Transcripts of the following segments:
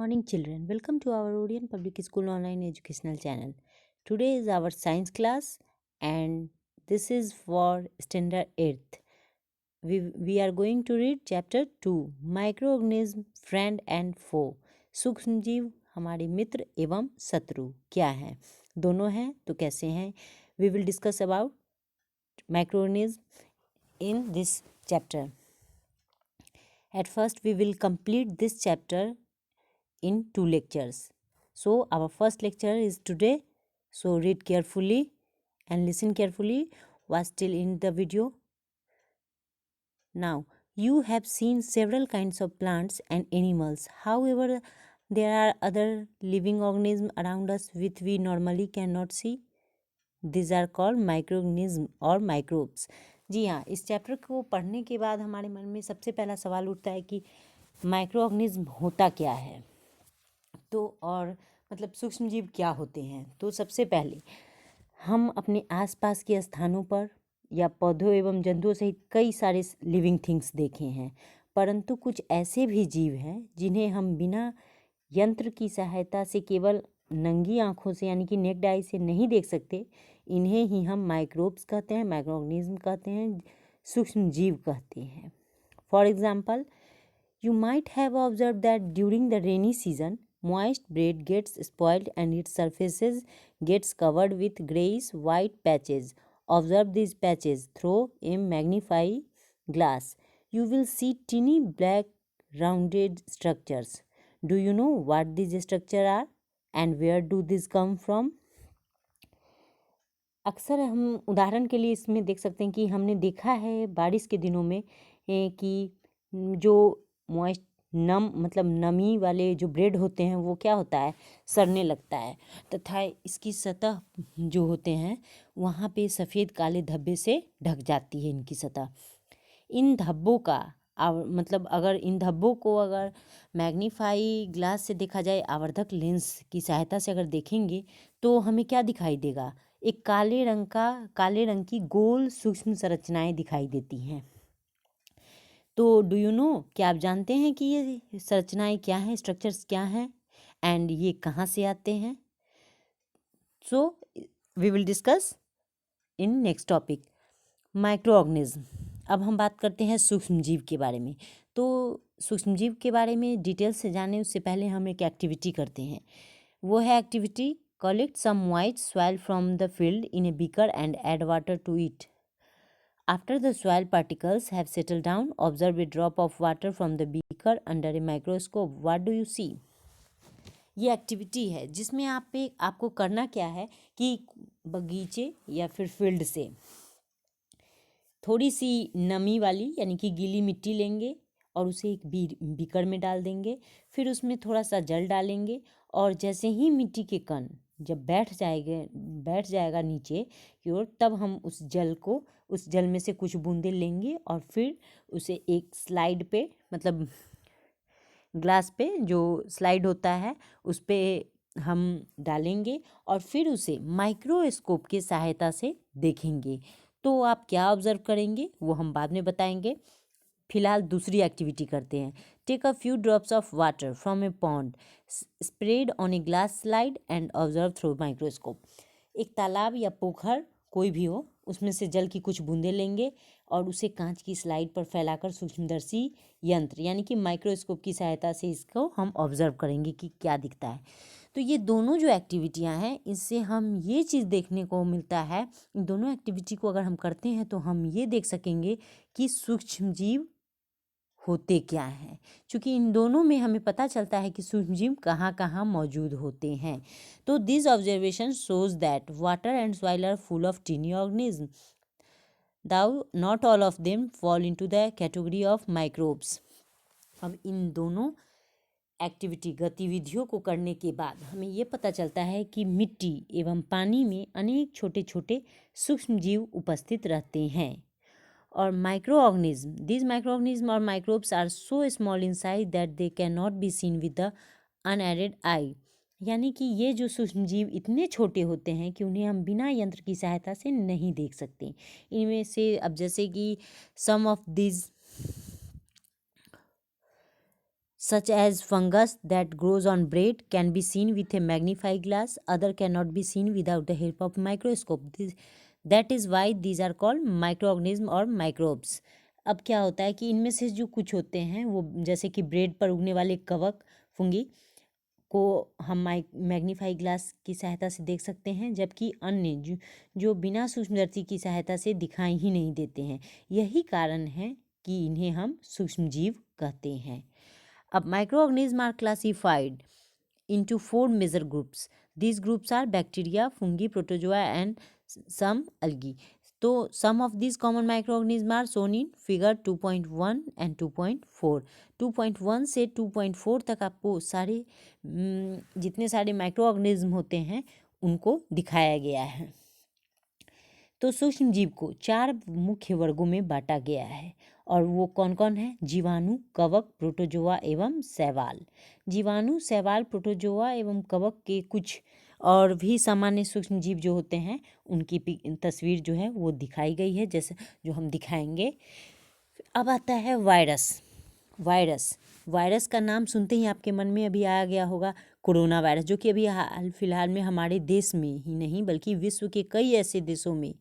morning, children. Welcome to our Orient Public School online educational channel. Today is our science class, and this is for standard 8th. We are going to read chapter 2 Microorganism, Friend and Foe. सूक्ष्म जीव हमारे मित्र एवं शत्रु क्या हैं, दोनों हैं तो कैसे हैं. We will discuss about microorganism in this chapter. At first, we will complete this chapter in 2 lectures. So our first lecture is today. So read carefully and listen carefully. Watch till in the video. Now you have seen several kinds of plants and animals. However, there are other living organisms around us which we normally cannot see. These are called microorganisms or microbes. जी हाँ, इस chapter को पढ़ने के बाद हमारे मन में सबसे पहला सवाल उठता है कि माइक्रोऑर्गेनिज्म होता क्या है, तो और मतलब सूक्ष्म जीव क्या होते हैं. तो सबसे पहले हम अपने आसपास के स्थानों पर या पौधों एवं जंतुओं सहित कई सारे लिविंग थिंग्स देखे हैं, परंतु कुछ ऐसे भी जीव हैं जिन्हें हम बिना यंत्र की सहायता से केवल नंगी आँखों से यानी कि नेक्ड आई से नहीं देख सकते. इन्हें ही हम माइक्रोब्स कहते हैं, माइक्रोऑर्गेनिज्म कहते हैं, सूक्ष्म जीव कहते हैं. For example, you might have observed that during the rainy season, moist bread gets spoiled and its surfaces gets covered with grayish white patches. Observe these patches through a magnifying glass. You will see teeny black rounded structures. Do you know what these structures are and where do these come from? अक्सर हम उदाहरण के लिए इसमें देख सकते हैं कि हमने देखा है बारिश के दिनों में कि जो मॉइस्ट मतलब नमी वाले जो ब्रेड होते हैं वो क्या होता है, सड़ने लगता है तथा इसकी सतह जो होते हैं वहाँ पे सफ़ेद काले धब्बे से ढक जाती है इनकी सतह. इन धब्बों का मतलब अगर इन धब्बों को अगर मैग्नीफाई ग्लास से देखा जाए, आवर्धक लेंस की सहायता से अगर देखेंगे तो हमें क्या दिखाई देगा, एक काले रंग की गोल सूक्ष्म संरचनाएं दिखाई देती हैं. तो डू यू नो, क्या आप जानते हैं कि ये संरचनाएं क्या हैं, स्ट्रक्चर्स क्या हैं एंड ये कहाँ से आते हैं. So we will discuss in next topic microorganism. अब हम बात करते हैं सूक्ष्म जीव के बारे में. तो सूक्ष्म जीव के बारे में डिटेल से जाने उससे पहले हम एक एक्टिविटी करते हैं. वो है activity collect some white soil from the field in a beaker and add water to it. After the soil particles have settled down, observe a drop of water from the beaker under a microscope. What do you see? ये activity है जिसमें आपको करना क्या है कि बगीचे या फिर फील्ड से थोड़ी सी नमी वाली यानी कि गीली मिट्टी लेंगे और उसे एक बीकर में डाल देंगे. फिर उसमें थोड़ा सा जल डालेंगे और जैसे ही मिट्टी के कण जब बैठ जाएगा नीचे की ओर, तब हम उस जल में से कुछ बूंदें लेंगे और फिर उसे एक स्लाइड पे मतलब ग्लास पे जो स्लाइड होता है उस पर हम डालेंगे और फिर उसे माइक्रोस्कोप की सहायता से देखेंगे. तो आप क्या ऑब्जर्व करेंगे वो हम बाद में बताएंगे. फिलहाल दूसरी एक्टिविटी करते हैं. Take a few drops of water from a pond, spread on a glass slide and observe through microscope. एक तालाब या पोखर कोई भी हो, उसमें से जल की कुछ बूंदें लेंगे और उसे कांच की स्लाइड पर फैलाकर सूक्ष्मदर्शी यंत्र यानी कि माइक्रोस्कोप की सहायता से इसको हम ऑब्जर्व करेंगे कि क्या दिखता है. तो ये दोनों जो एक्टिविटियां हैं इससे हम ये चीज़ देखने को मिलता है, इन दोनों एक्टिविटी को अगर हम करते हैं तो हम ये देख सकेंगे कि सूक्ष्म जीव होते क्या हैं, क्योंकि इन दोनों में हमें पता चलता है कि सूक्ष्म जीव कहाँ कहाँ मौजूद होते हैं. तो this observation shows that water and soil are full of tiny organism, though not all of them fall into the category of microbes. अब इन दोनों गतिविधियों को करने के बाद हमें ये पता चलता है कि मिट्टी एवं पानी में अनेक छोटे छोटे सूक्ष्म जीव उपस्थित रहते हैं. और these microorganisms or microbes are so small in size that they cannot be seen with the unaided eye. यानी कि ये जो सूक्ष्म जीव इतने छोटे होते हैं कि उन्हें हम बिना यंत्र की सहायता से नहीं देख सकते. इनमें से अब जैसे कि some of such as fungus that grows on bread can be seen with a magnifying glass, other cannot be seen without the help of microscope. That is why these are called microorganism और microbes. अब क्या होता है कि इनमें से जो कुछ होते हैं वो जैसे कि ब्रेड पर उगने वाले कवक फुंगी को हम मैग्नीफाई ग्लास की सहायता से देख सकते हैं, जबकि अन्य जो बिना सूक्ष्मदर्शी की सहायता से दिखाई ही नहीं देते हैं। यही कारण है कि इन्हें हम सूक्ष्मजीव कहते हैं। अब microorganisms are classified into 4 major groups. These groups are bacteria, fungi, protozoa and some algae. तो some of these common microorganisms are shown in figure 2.1 and 2.4. 2.1 से 2.4 तक आपको सारे जितने सारे माइक्रोऑर्गेनिज्म होते हैं उनको दिखाया गया है। तो सूक्ष्म जीव को 4 मुख्य वर्गों में बांटा गया है, और वो कौन कौन है? जीवाणु, कवक, प्रोटोजोआ एवं शैवाल। जीवाणु, शैवाल, प्रोटोजोआ एवं कवक के कुछ और भी सामान्य सूक्ष्म जीव जो होते हैं उनकी तस्वीर जो है वो दिखाई गई है, जैसे जो हम दिखाएंगे। अब आता है वायरस का नाम सुनते ही आपके मन में अभी आ गया होगा कोरोना वायरस, जो कि अभी हाल फिलहाल में हमारे देश में ही नहीं बल्कि विश्व के कई ऐसे देशों में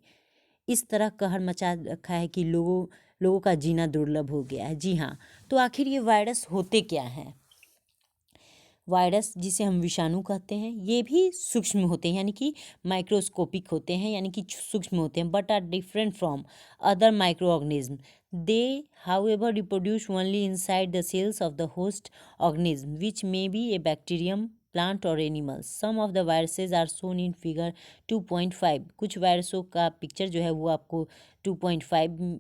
इस तरह कहर मचा रखा है कि लोगों का जीना दुर्लभ हो गया है। जी हाँ, तो आखिर ये वायरस होते क्या हैं? वायरस, जिसे हम विषाणु कहते हैं, ये भी सूक्ष्म होते हैं, यानी कि माइक्रोस्कोपिक होते हैं, यानी कि सूक्ष्म होते हैं, but are different from other microorganism. They however reproduce only inside the cells of the host organism, which may be a bacterium, plant or animal. Some of the viruses are shown in figure 2.5. कुछ वायरसों का picture जो है वो आपको 2.5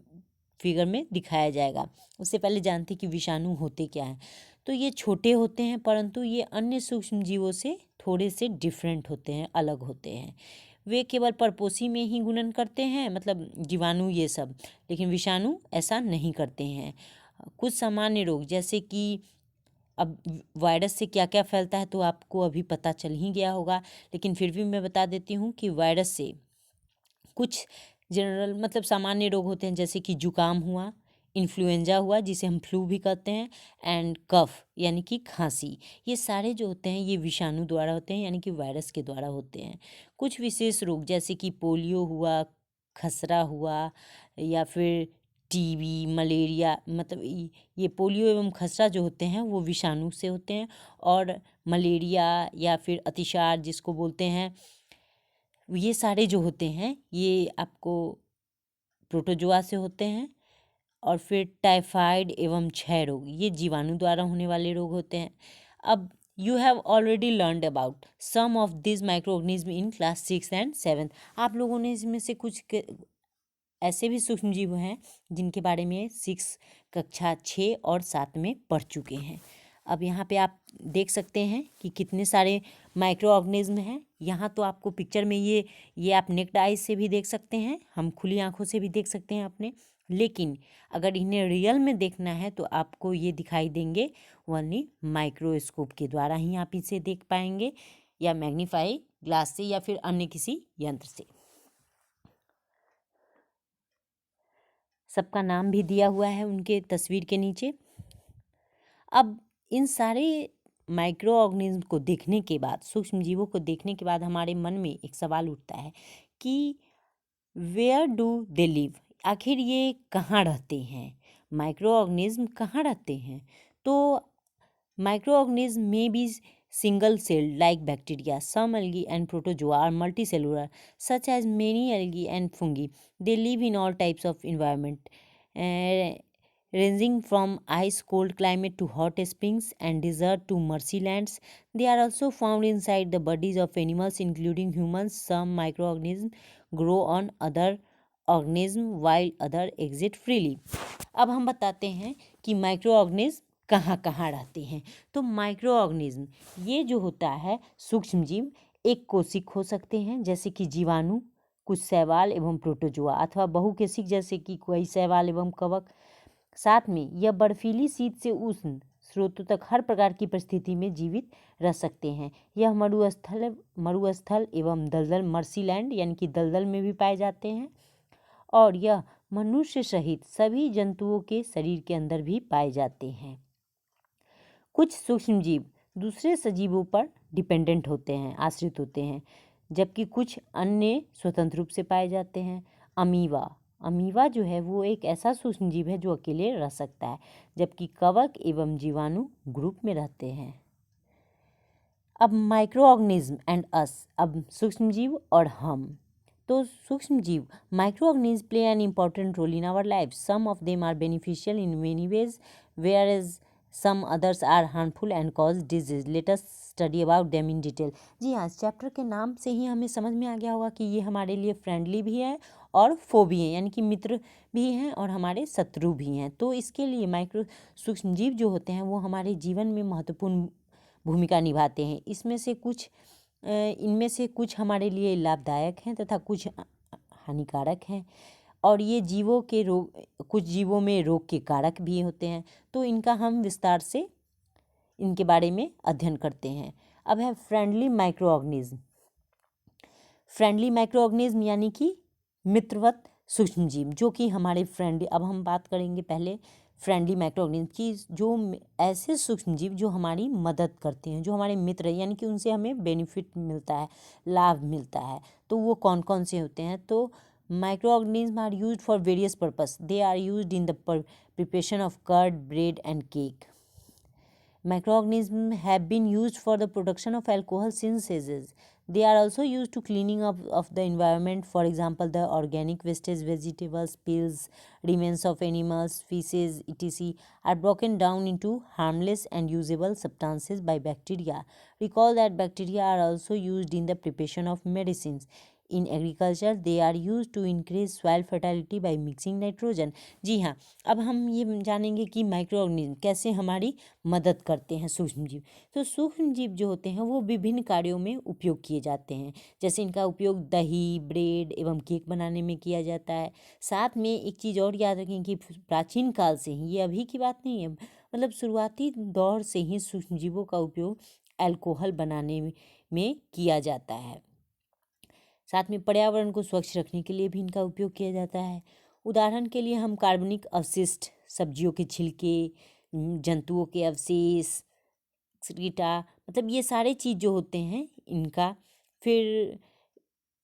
figure में दिखाया जाएगा। उससे पहले जानते कि विषाणु होते क्या हैं। तो ये छोटे होते हैं, परंतु ये अन्य सूक्ष्म जीवों से थोड़े से डिफरेंट होते हैं, अलग होते हैं। वे केवल परपोषी में ही गुणन करते हैं, मतलब जीवाणु ये सब, लेकिन विषाणु ऐसा नहीं करते हैं। कुछ सामान्य रोग, जैसे कि अब वायरस से क्या क्या फैलता है तो आपको अभी पता चल ही गया होगा, लेकिन फिर भी मैं बता देती हूँ कि वायरस से कुछ जनरल मतलब सामान्य रोग होते हैं, जैसे कि जुकाम हुआ, इन्फ्लुएंजा हुआ जिसे हम फ्लू भी कहते हैं, एंड कफ यानी कि खांसी। ये सारे जो होते हैं ये विषाणु द्वारा होते हैं, यानी कि वायरस के द्वारा होते हैं। कुछ विशेष रोग जैसे कि पोलियो हुआ, खसरा हुआ, या फिर टीबी, मलेरिया, मतलब ये पोलियो एवं खसरा जो होते हैं वो विषाणु से होते हैं, और मलेरिया या फिर अतिसार जिसको बोलते हैं, ये सारे जो होते हैं ये आपको प्रोटोजोआ से होते हैं। और फिर टाइफाइड एवं क्षय रोग, ये जीवाणु द्वारा होने वाले रोग होते हैं। अब you have already learned about some of this microorganism in class 6 and 7। आप लोगों ने इसमें से कुछ ऐसे भी सूक्ष्म जीव हैं जिनके बारे में कक्षा 6 और 7 में पढ़ चुके हैं। अब यहाँ पे आप देख सकते हैं कि कितने सारे माइक्रो ऑर्गेनिज्म हैं। यहाँ तो आपको पिक्चर में ये आप नेक्ड आइज से भी देख सकते हैं, हम खुली आंखों से भी देख सकते हैं अपने, लेकिन अगर इन्हें रियल में देखना है तो आपको ये दिखाई देंगे ओनली माइक्रोस्कोप के द्वारा ही आप इसे देख पाएंगे, या मैग्नीफाई ग्लास से, या फिर अन्य किसी यंत्र से। सबका नाम भी दिया हुआ है उनके तस्वीर के नीचे। अब इन सारे माइक्रो ऑर्गेनिज्म को देखने के बाद, सूक्ष्म जीवों को देखने के बाद हमारे मन में एक सवाल उठता है कि वेयर डू दे लिव, आखिर ये कहाँ रहते हैं, माइक्रो ऑर्गेनिज्म कहाँ रहते हैं। तो माइक्रो ऑर्गेनिज्म में B single celled like bacteria. Some algae and protozoa are multicellular, such as many algae and fungi. They live in all types of environment, ranging from ice cold climate to hot springs and desert to marshy lands. They are also found inside the bodies of animals including humans. Some microorganisms grow on other organisms while other exist freely. अब हम बताते हैं कि micro organism कहाँ कहाँ रहते हैं। तो माइक्रो ऑर्गेनिज्म ये जो होता है सूक्ष्म जीव, एक कोशिक हो सकते हैं जैसे कि जीवाणु, कुछ शैवाल एवं प्रोटोजोआ, अथवा बहुकेशिक जैसे कि कोई शैवाल एवं कवक। साथ में यह बर्फीली शीत से उष्ण स्रोतों तक हर प्रकार की परिस्थिति में जीवित रह सकते हैं। यह मरुस्थल एवं दलदल मर्सीलैंड यानी कि दलदल में भी पाए जाते हैं, और यह मनुष्य सहित सभी जंतुओं के शरीर के अंदर भी पाए जाते हैं। कुछ सूक्ष्मजीव दूसरे सजीवों पर डिपेंडेंट होते हैं, आश्रित होते हैं, जबकि कुछ अन्य स्वतंत्र रूप से पाए जाते हैं। अमीबा जो है वो एक ऐसा सूक्ष्मजीव है जो अकेले रह सकता है, जबकि कवक एवं जीवाणु ग्रुप में रहते हैं। अब माइक्रो ऑर्गेनिज्म एंड अस, अब सूक्ष्मजीव और हम। तो सूक्ष्मजीव microorganism play an important role in our life. Some of them are beneficial in many ways, whereas some others are harmful and cause disease. Let us study about them in detail. जी हाँ, इस chapter के नाम से ही हमें समझ में आ गया होगा कि ये हमारे लिए फ्रेंडली भी है और फो भी हैं, यानी कि मित्र भी हैं और हमारे शत्रु भी हैं। तो इसके लिए माइक्रो सूक्ष्मजीव जो होते हैं वो हमारे जीवन में महत्वपूर्ण भूमिका निभाते हैं। इनमें से कुछ हमारे लिए लाभदायक हैं तथा कुछ हानिकारक हैं, और ये कुछ जीवों में रोग के कारक भी होते हैं। तो इनका हम विस्तार से इनके बारे में अध्ययन करते हैं। अब है friendly micro organism. Friendly micro organism यानी कि मित्रवत सूक्ष्मजीव जो कि हमारे फ्रेंडली। अब हम बात करेंगे पहले फ्रेंडली माइक्रो ऑर्गेनिज्म की, जो ऐसे सूक्ष्मजीव जो हमारी मदद करते हैं, जो हमारे मित्र हैं, यानी कि उनसे हमें बेनिफिट मिलता है, लाभ मिलता है। तो वो कौन कौन से होते हैं? तो microorganism are used for various purpose. They are used in the preparation of curd, bread and cake. Microorganisms have been used for the production of alcohol since ages. They are also used to cleaning up of the environment. For example, the organic wastage, vegetables, peels, remains of animals, feces, etc. are broken down into harmless and usable substances by bacteria. Recall that bacteria are also used in the preparation of medicines. In agriculture, they are used to increase soil fertility by mixing nitrogen. जी हाँ, अब हम ये जानेंगे कि micro organism कैसे हमारी मदद करते हैं सूक्ष्मजीव। तो सूक्ष्मजीव जो होते हैं वो विभिन्न कार्यों में उपयोग किए जाते हैं। जैसे इनका उपयोग दही, ब्रेड एवं केक बनाने में किया जाता है। साथ में एक चीज़ और याद रखें कि प्राचीन काल से ही, ये अभी की बात नहीं है, मतलब शुरुआती दौर से ही सूक्ष्मजीवों का उपयोग अल्कोहल बनाने में किया जाता है। साथ में पर्यावरण को स्वच्छ रखने के लिए भी इनका उपयोग किया जाता है। उदाहरण के लिए हम कार्बनिक अवशिष्ट, सब्जियों के छिलके, जंतुओं के अवशेष, कीटा, मतलब ये सारे चीज़ जो होते हैं इनका, फिर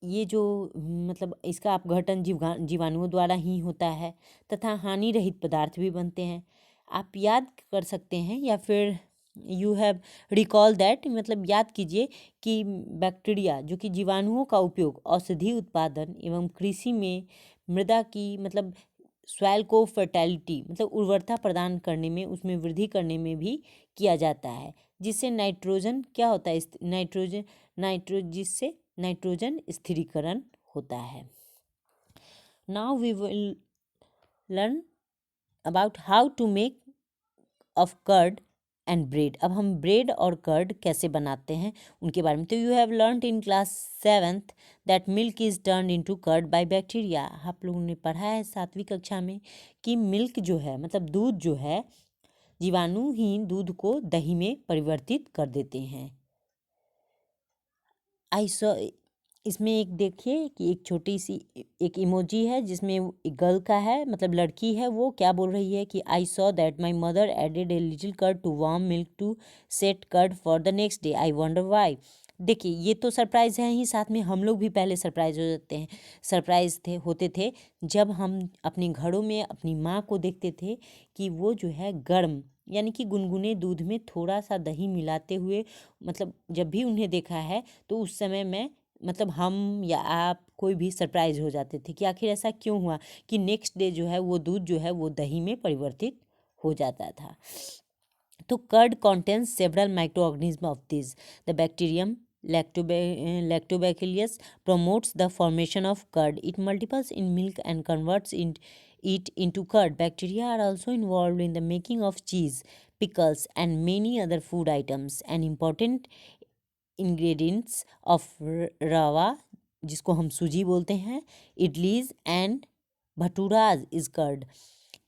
ये जो मतलब इसका अपघटन जीवाणुओं द्वारा ही होता है तथा हानि रहित पदार्थ भी बनते हैं। आप याद कर सकते हैं या फिर यू हैव रिकॉल दैट, मतलब याद कीजिए कि बैक्टीरिया जो कि जीवाणुओं का उपयोग औषधि उत्पादन एवं कृषि में मृदा की मतलब सॉइल को फर्टिलिटी मतलब उर्वरता प्रदान करने में, उसमें वृद्धि करने में भी किया जाता है, जिससे नाइट्रोजन क्या होता है, जिससे नाइट्रोजन स्थिरीकरण होता है। Now we will learn about how to make of curd and bread. अब हम ब्रेड और कर्ड कैसे बनाते हैं उनके बारे में। तो you have learned in class 7th that milk is turned into curd by bacteria. आप लोगों ने पढ़ा है 7वीं कक्षा में कि मिल्क जो है मतलब दूध जो है, जीवाणु ही दूध को दही में परिवर्तित कर देते हैं। इसमें एक देखिए कि एक छोटी सी एक इमोजी है जिसमें एक गर्ल का है, मतलब लड़की है, वो क्या बोल रही है कि I saw that my mother added a little curd to warm milk to set curd for the next day, I wonder why. देखिए ये तो सरप्राइज़ है ही, साथ में हम लोग भी पहले सरप्राइज होते थे जब हम अपने घरों में अपनी माँ को देखते थे कि वो जो है गर्म यानी कि गुनगुने दूध में थोड़ा सा दही मिलाते हुए, मतलब जब भी उन्हें देखा है तो उस समय में मतलब हम या आप कोई भी सरप्राइज हो जाते थे कि आखिर ऐसा क्यों हुआ कि नेक्स्ट डे जो है वो दूध जो है वो दही में परिवर्तित हो जाता था। तो curd contains several microorganisms of these. The bacterium Lactobacillus promotes the formation of curd. It multiples in milk and converts it into curd. Bacteria are also involved in the making of cheese, pickles, and many other food items. An important ingredients of rava, जिसको हम सूजी बोलते हैं, idlis and bhaturas is curd.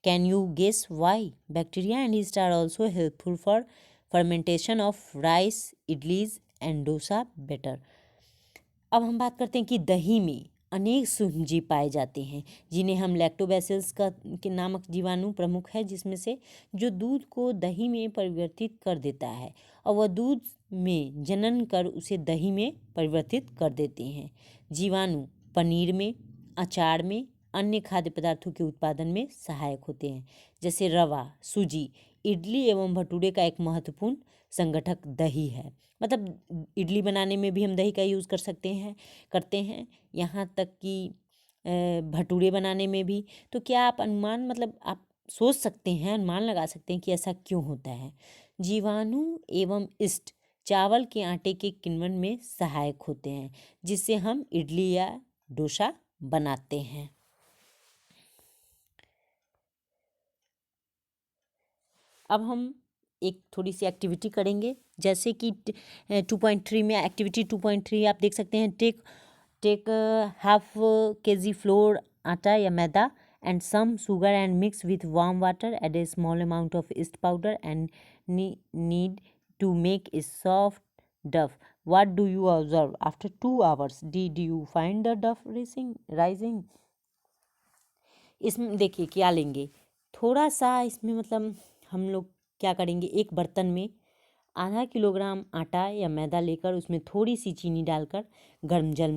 Can you guess why? Bacteria and yeast are also helpful for fermentation of rice, idlis and dosa batter. अब हम बात करते हैं कि दही में अनेक सूक्ष्मजीव पाए जाते हैं जिन्हें हम लैक्टोबैसिलस का के नामक जीवाणु प्रमुख है, जिसमें से जो दूध को दही में परिवर्तित कर देता है और वह दूध में जनन कर उसे दही में परिवर्तित कर देते हैं। जीवाणु पनीर में, अचार में, अन्य खाद्य पदार्थों के उत्पादन में सहायक होते हैं, जैसे रवा, सूजी, इडली एवं भटूरे का एक महत्वपूर्ण संगठक दही है। मतलब इडली बनाने में भी हम दही का यूज़ करते हैं, यहाँ तक कि भटूरे बनाने में भी। तो क्या आप आप सोच सकते हैं, अनुमान लगा सकते हैं कि ऐसा क्यों होता है? जीवाणु एवं यीस्ट चावल के आटे के किण्वन में सहायक होते हैं, जिससे हम इडली या डोसा बनाते हैं। अब हम एक थोड़ी सी एक्टिविटी करेंगे, जैसे कि 2.3 में एक्टिविटी 2.3 आप देख सकते हैं। टेक हाफ kg फ्लोर, आटा या मैदा, and some sugar and mix with warm water, add a small amount of yeast powder and knead to make a soft dough. What do you observe after 2 hours? Did you find the duff rising? इसमें देखिए क्या लेंगे, थोड़ा सा इसमें हम लोग क्या करेंगे, एक बर्तन में आधा किलोग्राम आटा या मैदा लेकर उसमें थोड़ी सी चीनी डालकर गर्म जल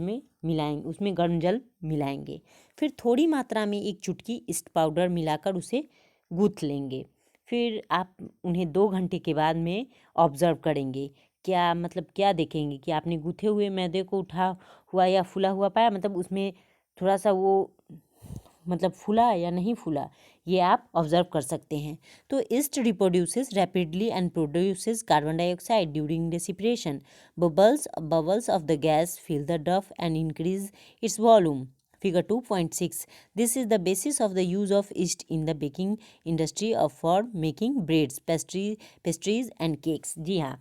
मिलाएंगे। फिर थोड़ी मात्रा में एक चुटकी ईस्ट पाउडर मिलाकर उसे गूँथ लेंगे। फिर आप उन्हें 2 घंटे के बाद में ऑब्ज़र्व करेंगे। क्या देखेंगे कि आपने गूँथे हुए मैदे को उठा हुआ या फूला हुआ पाया, उसमें थोड़ा सा वो फूला या नहीं फूला, ये आप ऑब्जर्व कर सकते हैं। तो yeast reproduces rapidly and produces carbon dioxide during respiration. Bubbles of the gas fill the duff and increase its volume. Figure 2.6. This is the basis of the use of yeast in the baking industry for making breads, pastries and cakes. जी हाँ,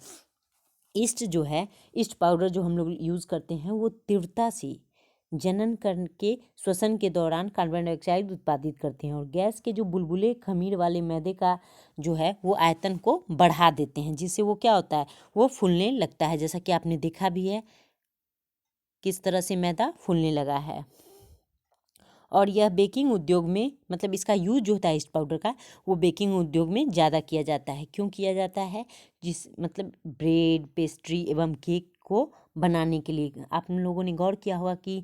east जो है, east powder जो हम लोग use करते हैं, वो तीव्रता से जनन करके श्वसन के दौरान कार्बन डाइऑक्साइड उत्पादित करते हैं और गैस के जो बुलबुले खमीर वाले मैदे का जो है वो आयतन को बढ़ा देते हैं, जिससे वो क्या होता है, वो फूलने लगता है। जैसा कि आपने देखा भी है किस तरह से मैदा फूलने लगा है। और यह बेकिंग उद्योग में इसका यूज जो होता है ईस्ट पाउडर का, वो बेकिंग उद्योग में ज़्यादा किया जाता है। क्यों किया जाता है? ब्रेड, पेस्ट्री एवं केक को बनाने के लिए। आप लोगों ने गौर किया होगा कि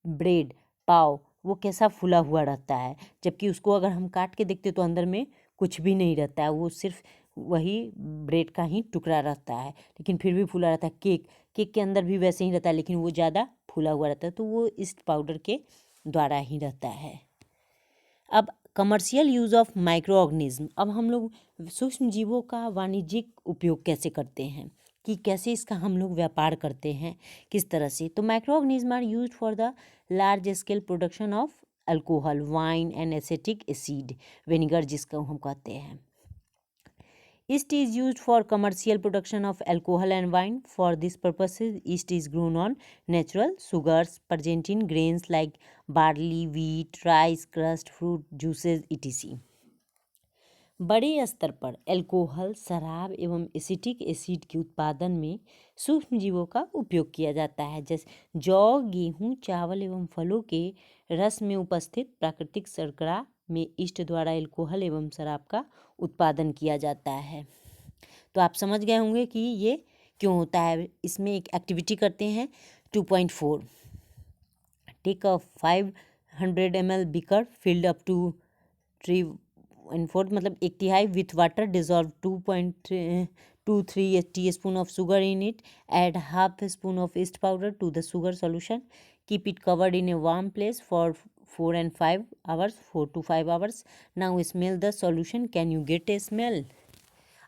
ब्रेड, पाव वो कैसा फूला हुआ रहता है, जबकि उसको अगर हम काट के देखते तो अंदर में कुछ भी नहीं रहता है, वो सिर्फ वही ब्रेड का ही टुकड़ा रहता है, लेकिन फिर भी फूला रहता है। केक के अंदर भी वैसे ही रहता है, लेकिन वो ज़्यादा फूला हुआ रहता है, तो वो ईस्ट पाउडर के द्वारा ही रहता है। अब commercial use of micro organism. अब हम लोग सूक्ष्म जीवों का वाणिज्यिक उपयोग कैसे करते हैं, कि कैसे इसका हम लोग व्यापार करते हैं, किस तरह से। तो microorganism are used for the large scale production of alcohol, wine and acetic acid, vinegar जिसको हम कहते हैं। Yeast is used for commercial production of alcohol and wine. For this purpose, yeast is grown on natural sugars present in grains like barley, wheat, rice, crust, fruit, juices, etc. बड़े स्तर पर alcohol, शराब एवं acetic acid के उत्पादन में सूक्ष्म जीवों का उपयोग किया जाता है, जैसे जौ, गेहूँ, चावल एवं फलों के रस में उपस्थित प्राकृतिक शर्करा में ईस्ट द्वारा अल्कोहल एवं शराब का उत्पादन किया जाता है। तो आप समझ गए होंगे कि ये क्यों होता है। इसमें एक एक्टिविटी करते हैं 2.4. Take a 500 ml beaker filled up to 3/4 एक तिहाई with water, dissolve 2.23 teaspoon of sugar in it, add half spoon of yeast powder to the sugar solution, keep it covered in a warm place for 4 to 5 hours. Now smell the solution. Can you get a smell?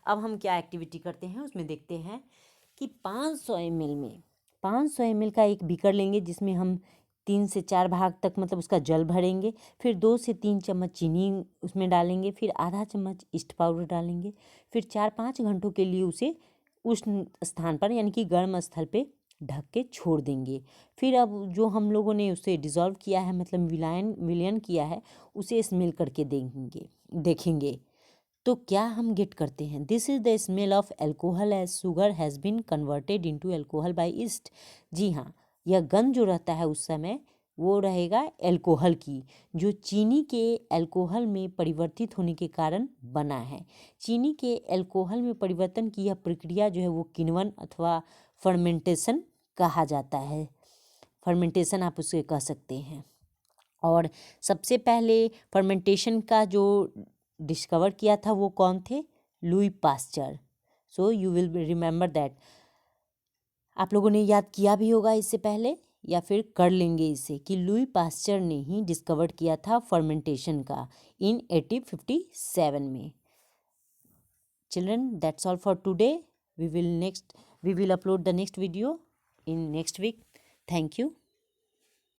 अब हम क्या activity करते हैं उसमें देखते हैं कि 500 ml का एक बीकर लेंगे, जिसमें हम 3 से 4 भाग तक उसका जल भरेंगे। फिर 2 से 3 चम्मच चीनी उसमें डालेंगे, फिर आधा चम्मच ईस्ट पाउडर डालेंगे। फिर 4-5 घंटों के लिए उसे उष्ण स्थान पर यानी कि गर्म स्थल पे ढक के छोड़ देंगे। फिर अब जो हम लोगों ने उसे डिज़ोल्व किया है, विलयन किया है, उसे स्मेल करके देखेंगे। तो क्या हम गेट करते हैं? This is the smell of alcohol as sugar has been converted into alcohol by yeast. जी हाँ, यह गंध जो रहता है उस समय वो रहेगा एल्कोहल की, जो चीनी के एल्कोहल में परिवर्तित होने के कारण बना है। चीनी के एल्कोहल में परिवर्तन की यह प्रक्रिया जो है वो किण्वन अथवा फर्मेंटेशन कहा जाता है। फर्मेंटेशन आप उसे कह सकते हैं। और सबसे पहले फर्मेंटेशन का जो डिस्कवर किया था वो कौन थे? Louis Pasteur. So you will remember that. आप लोगों ने याद किया भी होगा इससे पहले, या फिर कर लेंगे इसे, कि लुई पास्चर ने ही डिस्कवर किया था फर्मेंटेशन का इन 1857 में। Children, that's all for today. We will upload the next video in next week. Thank you.